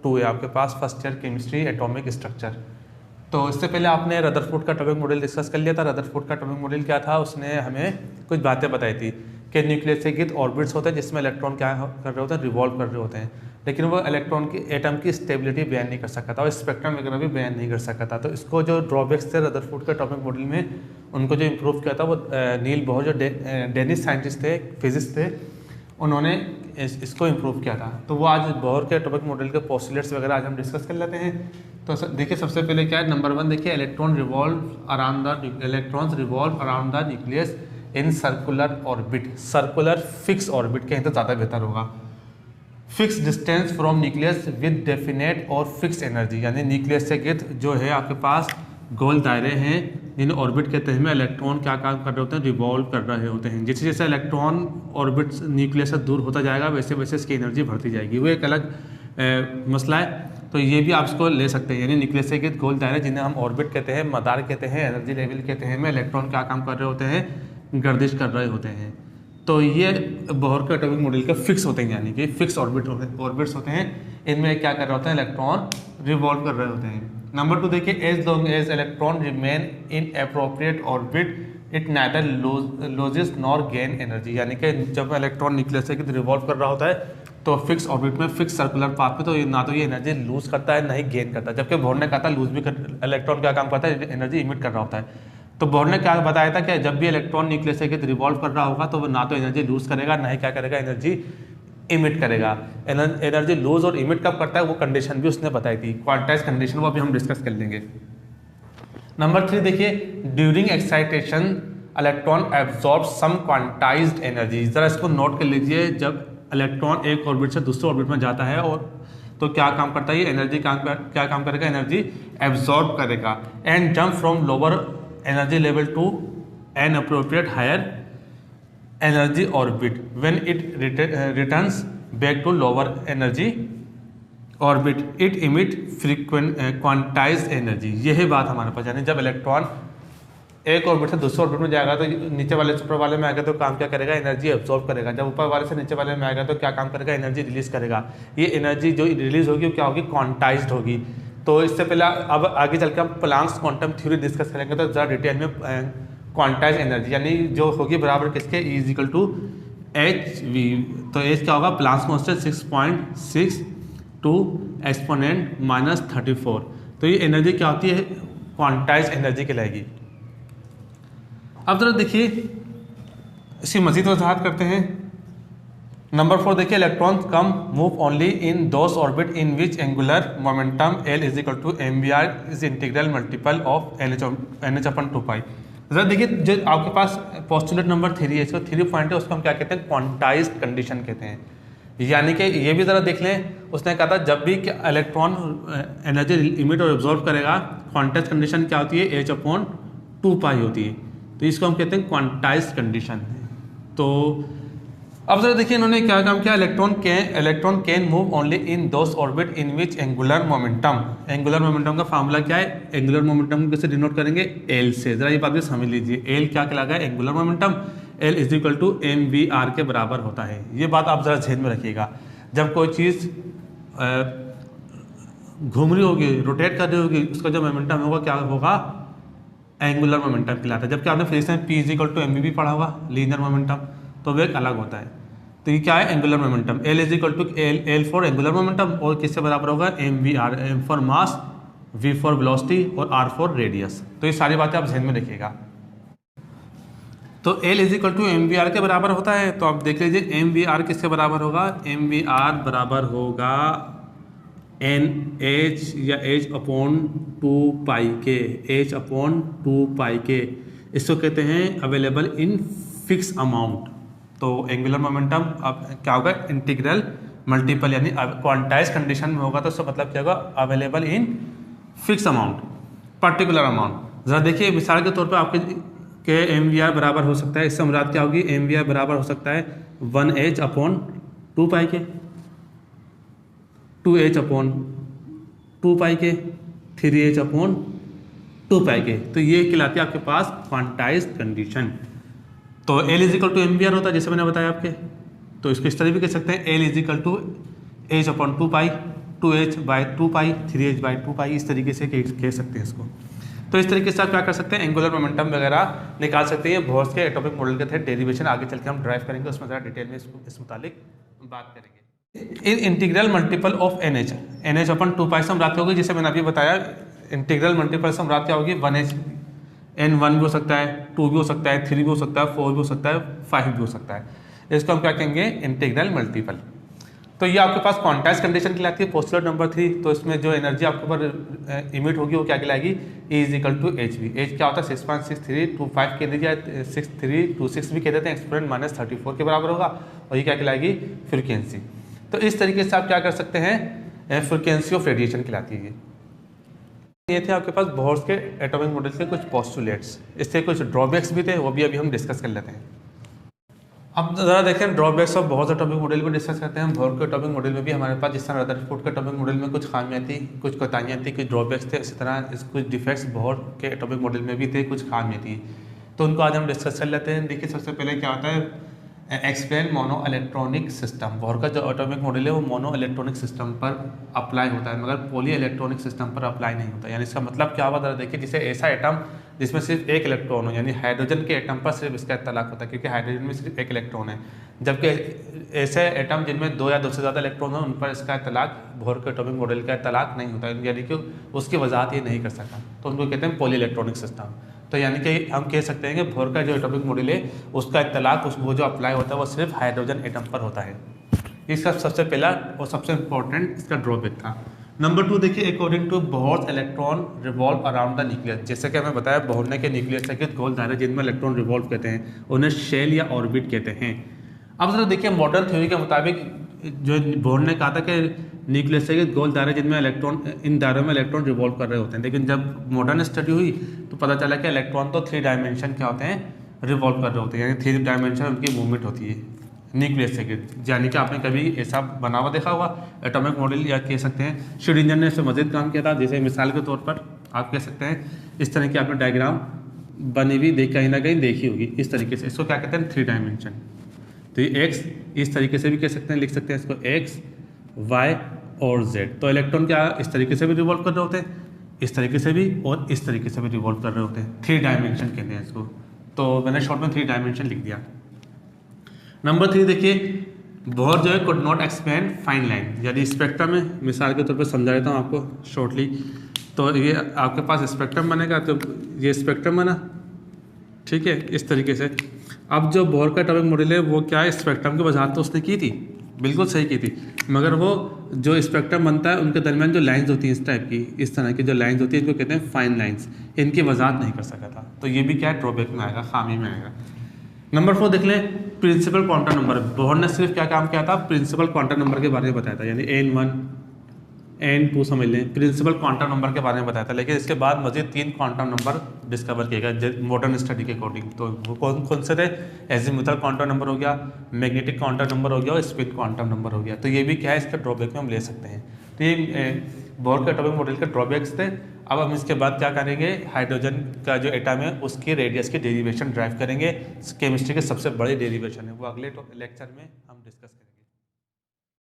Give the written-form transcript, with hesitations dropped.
2 है आपके पास first year chemistry atomic structure. तो इससे पहले आपने रदरफोर्ड का एटॉमिक मॉडल डिस्कस कर लिया था। रदरफोर्ड का एटॉमिक मॉडल क्या था, उसने हमें कुछ बातें बताई थी कि न्यूक्लियस के गिर्द ऑर्बिट्स होते हैं जिसमें इलेक्ट्रॉन क्या कर रहे होते हैं, रिवॉल्व कर रहे होते हैं, लेकिन वो इलेक्ट्रॉन की एटम की स्टेबिलिटी बयान नहीं कर सका था और स्पेक्ट्रम वगैरह भी बयान नहीं कर सका था। तो इसको जो ड्रॉबैक्स थे रदरफोर्ड के एटॉमिक मॉडल में, उनको जो इम्प्रूव किया था वो नील बोहर जो डेनिश साइंटिस्ट थे, फिजिक्स थे, उन्होंने इसको इम्प्रूव किया था। तो वो आज बोहर के एटॉमिक मॉडल के पोस्टुलेट्स वगैरह आज हम डिस्कस कर लेते हैं। तो देखिए सबसे पहले क्या है, नंबर 1 देखिए, electrons revolve around the nucleus in circular orbit. Circular fix orbit कहें तो ज़्यादा बेहतर होगा। Fix distance from nucleus with definite और फिक्स एनर्जी, यानी न्यूक्लियस से गिर्द जो है आपके पास गोल दायरे हैं जिन्हें ऑर्बिट कहते हैं, में इलेक्ट्रॉन क्या काम कर रहे होते हैं, रिवॉल्व कर रहे होते हैं। जैसे जैसे इलेक्ट्रॉन ऑर्बिट न्यूक्लियस से दूर होता जाएगा वैसे वैसे इसकी एनर्जी बढ़ती जाएगी। वो एक अलग मसला है, तो ये भी आप इसको ले सकते हैं। यानी न्यूक्लियस से गिर्द गोल दायरे जिन्हें हम ऑर्बिट कहते हैं, मदार कहते हैं, एनर्जी लेवल कहते हैं, में इलेक्ट्रॉन क्या काम कर रहे होते हैं, गर्दिश कर रहे होते हैं। तो ये बोहर के एटॉमिक मॉडल के फिक्स होते हैं, यानी कि फिक्स ऑर्बिट्स होते हैं। इनमें क्या कर रहे होते हैं, इलेक्ट्रॉन रिवॉल्व कर रहे होते हैं। नंबर 2 देखिए, as long as electron remain in appropriate orbit it neither loses nor gain energy, यानी कि जब इलेक्ट्रॉन न्यूक्लियस से रिवॉल्व कर रहा होता है तो फिक्स ऑर्बिट में, फिक्स सर्कुलर पाथ में, तो ना तो ये एनर्जी लूज करता है ना ही गेन करता है। जबकि बोहर ने कहा था लूज भी इलेक्ट्रॉन क्या काम करता है, एनर्जी इमिट कर रहा होता है। तो बोहर ने क्या बताया था कि जब भी इलेक्ट्रॉन न्यूक्लियस से रिवॉल्व कर रहा होगा तो वो ना तो एनर्जी लूज करेगा ना ही क्या करेगा, एनर्जी इमिट करेगा। एनर्जी लूज और इमिट कब करता है वो कंडीशन भी उसने बताई थी, क्वांटाइज कंडीशन, वो अभी हम डिस्कस कर लेंगे। नंबर 3 देखिए, ड्यूरिंग एक्साइटेशन इलेक्ट्रॉन एब्जॉर्ब सम क्वांटाइज्ड एनर्जी। जरा इसको नोट कर लीजिए, जब इलेक्ट्रॉन एक ऑर्बिट से दूसरे ऑर्बिट में जाता है और तो क्या काम करता है, ये एनर्जी क्या काम करेगा, एनर्जी एब्जॉर्ब करेगा। And jump from lower energy level to an appropriate higher energy orbit when it returns back to lower energy orbit it emit quantized energy. यही बात हमारे पास, यानी जब इलेक्ट्रॉन एक ऑर्बिट से दूसरे ऑर्बिट में जाएगा तो नीचे वाले से ऊपर वाले में आएगा तो काम क्या करेगा, एनर्जी एब्जॉर्ब करेगा। जब ऊपर वाले से नीचे वाले में आएगा तो क्या काम करेगा, एनर्जी रिलीज करेगा। ये एनर्जी जो रिलीज होगी वो क्या होगी, क्वांटाइज्ड होगी। तो इससे पहले अब आगे चल के हम प्लांक्स क्वांटम थ्योरी डिस्कस करेंगे तो ज़रा डिटेल में क्वांटाइज एनर्जी यानी जो होगी बराबर किसके, E equal to H V. तो एच क्या होगा, प्लांक्स कांस्टेंट 6.62 एक्सपोनेंट -34। तो ये एनर्जी क्या होती है, क्वांटाइज एनर्जी कहलाएगी। अब जरा देखिए इसकी मजीद वजाहत करते हैं। नंबर 4 देखिए, electron can move only in those orbit in which angular momentum L is equal to mvr is integral multiple of NH/2π। जरा देखिए जो आपके पास पोस्टुलेट नंबर 3 है, इसको 3 पॉइंट है, उसको हम क्या कहते हैं, क्वांटाइज्ड कंडीशन कहते हैं। यानी कि ये भी ज़रा देख लें, उसने कहा था जब भी इलेक्ट्रॉन एनर्जी इमिट और एब्जॉर्ब करेगा, क्वांटाइज्ड कंडीशन क्या होती है, H/2π होती है। तो इसको हम कहते हैं क्वांटाइज्ड कंडीशन। तो अब जरा देखिए इन्होंने क्या काम किया, electron can move only in those orbit in which angular momentum. Angular momentum का फार्मूला क्या है, एंगुलर मोमेंटम को कैसे डिनोट करेंगे, L से। जरा ये बात भी समझ लीजिए, L क्या कहलाएगा, angular momentum. L is equal to mvr के बराबर होता है। ये बात आप जरा ध्यान में रखिएगा। जब कोई चीज़ घूम रही होगी, रोटेट कर रही होगी, उसका जो मोमेंटम होगा क्या होगा, एंगुलर मोमेंटम कहलाता है। जबकि आपने फिजिक्स में P is equal to mv भी पढ़ा होगा, लीनियर मोमेंटम, तो वो एक अलग होता है। तो ये क्या है, angular momentum. L is equal to L for angular momentum और किससे बराबर होगा, mvr, m for mass, v for velocity और r फॉर रेडियस। तो ये सारी बातें आप ध्यान में रखिएगा। तो L is equal to mvr के बराबर होता है। तो आप देख लीजिए mvr किसके बराबर होगा, mvr बराबर होगा NH या H/2π के, H/2π के। इसको कहते हैं अवेलेबल इन फिक्स अमाउंट। तो एंगुलर मोमेंटम अब क्या होगा, इंटीग्रल मल्टीपल, यानी क्वांटाइज कंडीशन में होगा तो उसका मतलब क्या होगा, available in fix amount, particular amount. जरा देखिए मिसाल के तौर पे आपके mvr बराबर हो सकता है, इससे मुराद क्या होगी, mvr बराबर हो सकता है 1h/2π के, 2h/2π के, 3h/2π के। तो ये कहलाती है आपके पास क्वांटाइज्ड कंडीशन। तो L is equal to mvr होता है जैसे मैंने बताया आपके। तो इसको इस तरह भी कह सकते हैं, L is equal to H/2π। 2h/2 pi, 3h/2 pi, इस तरीके से कह सकते हैं इसको। तो इस तरीके से आप क्या कर सकते हैं, एंगुलर मोमेंटम वगैरह निकाल सकते हैं। बोर्स के एटॉमिक मॉडल के थे डेरिवेशन आगे चल के हम ड्राइव करेंगे, उसमें ज़रा डिटेल में इस मुतालिक बात करेंगे। इंटीग्रल मल्टीपल ऑफ NH अपन 2 पाई से हम रात होगी, जिसे मैंने अभी बताया। इंटीग्रल मल्टीपल से हम रात क्या होगी, 1h, N1 भी हो सकता है, 2 भी हो सकता है, 3 भी हो सकता है, 4 भी हो सकता है, 5 भी हो सकता है। इसको हम क्या कहेंगे, इंटीग्रल मल्टीपल। तो ये आपके पास क्वांटाइज कंडीशन कहलाती है, पोस्टुलेट नंबर 3। तो इसमें जो एनर्जी आपके ऊपर इमिट होगी वो क्या कहलाएगी, E = hv। एच क्या होता है, 6.6325 कह दीजिए, 6326 भी कह देते हैं, एक्सपोनेंट -34 के बराबर होगा, और ये क्या कहलाएगी, फ्रीक्वेंसी। तो इस तरीके से आप क्या कर सकते हैं, फ्रीक्वेंसी ऑफ रेडिएशन कहलाती है। ये थे आपके पास बोर्स के एटॉमिक मॉडल के कुछ पोस्टुलेट्स। इससे कुछ ड्रॉबैक्स भी थे, वो भी अभी हम डिस्कस कर लेते हैं। अब ज़रा देखें drawbacks of Bohr's atomic model में डिस्कस करते हैं। बोर्स के एटॉमिक मॉडल में भी हमारे पास जिस तरह रदरफोर्ड के एटॉमिक मॉडल में कुछ खामियां थी, कुछ कोताहियां थी, कुछ ड्रॉबैक्स थे, इसी तरह कुछ डिफेक्ट्स बोर्स के एटॉमिक मॉडल में भी थे, कुछ खामियां थी। तो उनको आज हम डिस्कस कर लेते हैं। देखिए सबसे पहले क्या होता है, explain mono electronic system. Bore का जो एटॉमिक मॉडल है वो मोनो इलेक्ट्रॉनिक सिस्टम पर अप्लाई होता है, मगर पॉली इलेक्ट्रॉनिक सिस्टम पर अप्लाई नहीं होता। यानी इसका मतलब क्या हुआ, जरा देखिए, जैसे ऐसा एटम जिसमें सिर्फ एक इलेक्ट्रॉन हो, यानी हाइड्रोजन के एटम पर सिर्फ इसका इत्तलाक होता है, क्योंकि हाइड्रोजन में सिर्फ एक इलेक्ट्रॉन है। जबकि ऐसे एटम जिनमें 2 या 2 से ज़्यादा इलेक्ट्रॉन हो, उन पर इसका इत्तलाक, बोर के एटॉमिक मॉडल का इत्तलाक नहीं होता, यानी कि उसकी वजाहत ये नहीं कर सकता। तो उनको कहते हैं पॉली इलेक्ट्रॉनिक सिस्टम। तो यानी कि हम कह सकते हैं कि बोर का जो एटॉमिक मॉडल है उसका इत्तलाक वो जो अप्लाई होता है वो सिर्फ हाइड्रोजन एटम पर होता है। इसका सबसे पहला और सबसे इम्पोर्टेंट इसका ड्रॉबैक था। नंबर 2 देखिए, according to Bohr's electron revolve around the nucleus. जैसे कि हमें बताया बोर ने के न्यूक्लियस के गोल दायरे जिनमें इलेक्ट्रॉन रिवॉल्व कहते हैं, उन्हें शेल या ऑर्बिट कहते हैं। अब जरा देखिए, मॉडर्न थ्योरी के मुताबिक जो बोर ने कहा था कि न्यूक्लियस के गोल दायरे जिनमें इलेक्ट्रॉन, इन दायरों में इलेक्ट्रॉन रिवॉल्व कर रहे होते हैं। लेकिन जब मॉडर्न स्टडी हुई तो पता चला कि इलेक्ट्रॉन तो 3 डायमेंशन क्या होते हैं, रिवॉल्व कर रहे होते हैं, यानी 3 डायमेंशन उनकी मूवमेंट होती है न्यूक्लियस से। यानी कि आपने कभी ऐसा बना हुआ देखा हुआ एटॉमिक मॉडल, या कह सकते हैं श्रोडिंगर ने इससे मज़ीद काम किया था। जैसे मिसाल के तौर पर आप कह सकते हैं इस तरह की आपने डायग्राम बनी हुई कहीं ना कहीं देखी होगी, इस तरीके से। इसको क्या कहते हैं, 3 डायमेंशन। तो ये एक्स इस तरीके से भी कह सकते हैं, लिख सकते हैं इसको एक्स, वाई और जेड। तो इलेक्ट्रॉन क्या इस तरीके से भी रिवॉल्व कर रहे होते हैं, इस तरीके से भी और इस तरीके से भी रिवॉल्व कर रहे होते हैं। 3 डायमेंशन कहते हैं इसको। तो मैंने शॉर्ट में 3 डायमेंशन लिख दिया। नंबर 3 देखिए, बोर जो है could not expand fine line, यानी स्पेक्ट्रम में, मिसाल के तौर पर समझा देता हूँ आपको शॉर्टली। तो ये आपके पास स्पेक्ट्रम बनेगा, तो ये स्पेक्ट्रम बना, ठीक है, इस तरीके से। अब जो बोर का एटॉमिक मॉडल है वो क्या है, स्पेक्ट्रम की वजाहत तो उसने की थी, बिल्कुल सही की थी, मगर वो जो स्पेक्ट्रम बनता है उनके दरमियान जो लाइंस होती हैं इस टाइप की, इस तरह की जो लाइंस होती है, इनको कहते हैं फाइन लाइंस। इनकी वजाहत नहीं कर सका था। तो ये भी क्या है, ड्रॉबैक में आएगा, खामी में आएगा। नंबर 4 देख लें, प्रिंसिपल क्वांटम नंबर। बोर ने सिर्फ क्या काम किया था, प्रिंसिपल क्वांटम नंबर के बारे में बताया था, यानी N1 N2 समझ लें, प्रिंसिपल क्वांटम नंबर के बारे में बताया था। लेकिन इसके बाद मजीद 3 क्वांटम नंबर डिस्कवर किए गए मॉडर्न स्टडी के अकॉर्डिंग। तो वो कौन कौन से थे, एजीमुथल क्वांटम नंबर हो गया, मैग्नेटिक क्वांटम नंबर हो गया और स्पिन क्वांटम नंबर हो गया। तो ये भी क्या है, इसका ड्रॉबैक में हम ले सकते हैं। तो ये बोर के एटॉमिक मॉडल के ड्रॉबैक्स थे। अब हम इसके बाद क्या करेंगे, हाइड्रोजन का जो एटम है उसकी रेडियस की डेरिवेशन ड्राइव करेंगे। केमिस्ट्री के सबसे बड़े डेरिवेशन है वो अगले लेक्चर में हम डिस्कस करेंगे।